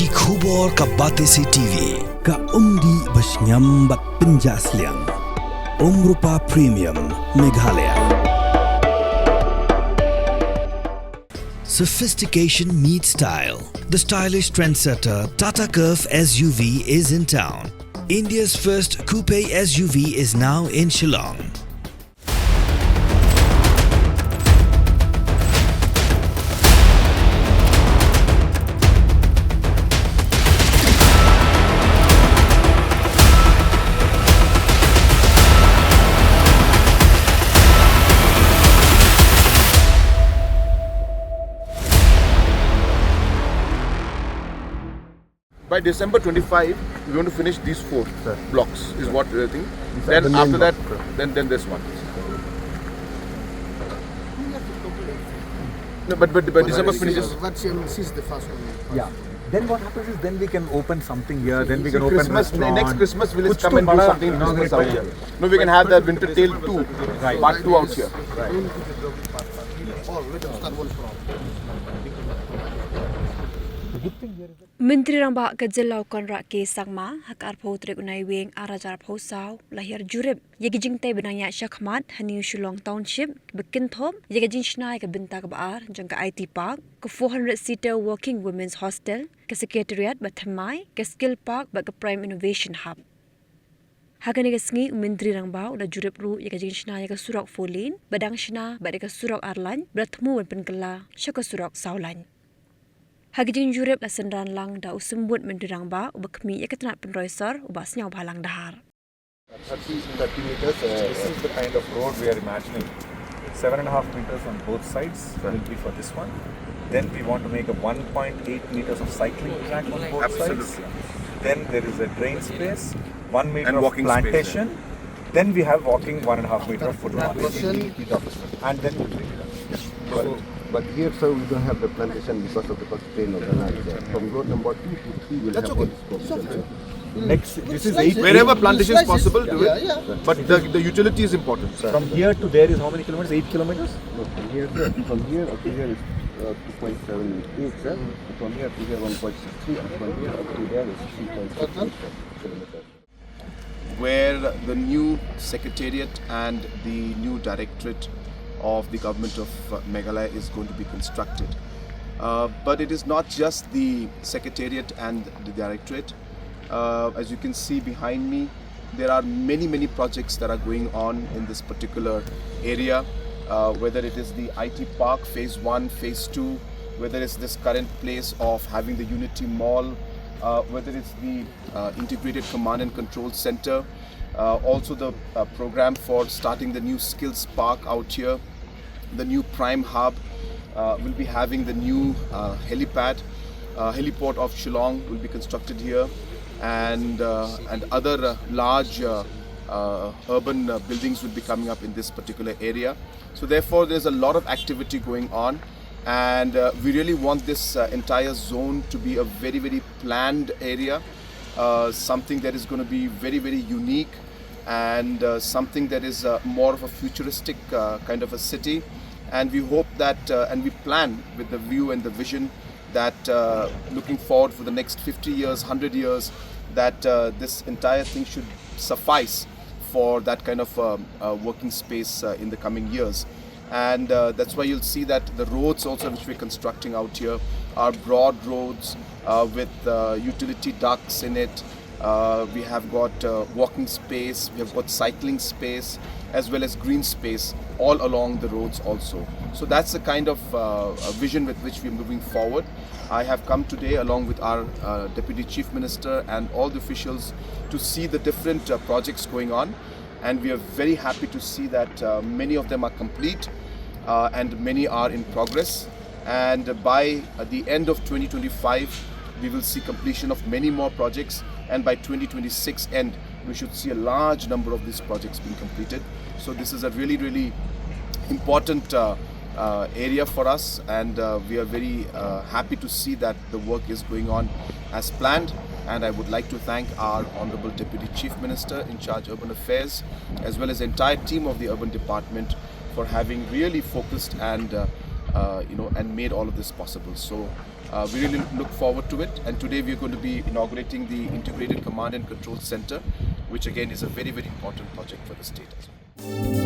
Ki khubor ka Batesi TV. Ka umdi basnyam bat penjasliang. Rupa Premium Meghalaya. Sophistication meets style. The stylish trendsetter Tata Curve SUV is in town. India's first coupe SUV is now in Shillong. By December 25, we're going to finish these four blocks, is what we're thinking. Then after that, then this one. No, but December finishes. What CMC is the first one. Yeah. Then what happens is then we can open something here. Then we can open Christmas. restaurant. Next Christmas, we'll come and do something in Christmas out here. No, we can have the winter tail 2, part 2 out here. Myntri Rangbah ke Jelau Konrak ke Sangma hakar pho trek unai Ïeng arajar pho saw lahir Jurip yegi Jingtei benanya Shakmat hani Shillong Township bekin thom yegi Jinshnai ke binta ke baar jangka IT Park ke 400-seater working women's hostel ke secretariat bathamai ke skill park ba ke prime innovation hub Hakani ke sngi Myntri Rangbah udah Jurip ru yegi Jinshnai ke surak folin badang shna ba ke surak arlan bratmu ben penkela syaka surak saulan Hagijin Jurip la senran lang da usumbut Myntri Rangbah ubakmi yakatnat penroisor ubas nyaw balang dahar. 30 meters. This is the kind of road we are imagining. 7.5 meters on both sides will be for this one. Then we want to make a 1.8 meters of cycling track on both sides. Then there is a drain space, 1 meter And of walking plantation. space, Then we have walking 1.5 meter of footpath. And then But here, sir, we don't have the plantation because of the constraint of the land. From road number 2 to 3, we'll have okay. next, this is 8. Wherever plantation is possible, do it. But the utility is important. From here to there is how many kilometers? 8 kilometers? No, from here up to here is 2.78, sir. From here to here 1.63, and from here up to there is 3.6 kilometers. Where the new secretariat and the new directorate of the government of Meghalaya is going to be constructed. But it is not just the secretariat and the directorate. As you can see behind me, there are many projects that are going on in this particular area, whether it is the IT Park Phase 1, Phase 2, whether it's this current place of having the Unity Mall, whether it's the Integrated Command and Control Center, also the program for starting the new Skills Park out here, the new Prime Hub, will be having the new heliport of Shillong will be constructed here, and other large urban buildings will be coming up in this particular area. So therefore there's a lot of activity going on, and we really want this entire zone to be a very planned area, something that is going to be very unique, and something that is more of a futuristic kind of a city. And we hope that, and we plan with the view and the vision that looking forward for the next 50 years, 100 years, that this entire thing should suffice for that kind of working space in the coming years. And that's why you'll see that the roads also which we're constructing out here are broad roads with utility ducts in it. We have got walking space, we have got cycling space, as well as green space all along the roads also. So that's the kind of vision with which we're moving forward. I have come today along with our Deputy Chief Minister and all the officials to see the different projects going on, and we are very happy to see that many of them are complete and many are in progress, and by the end of 2025 we will see completion of many more projects, and by 2026 end we should see a large number of these projects being completed. So this is a really important area for us, and we are very happy to see that the work is going on as planned. And I would like to thank our Honorable Deputy Chief Minister in charge of Urban Affairs, as well as the entire team of the Urban Department, for having really focused and and made all of this possible. So We really look forward to it, and today we are going to be inaugurating the Integrated Command and Control Center, which again is a very, very important project for the state as well.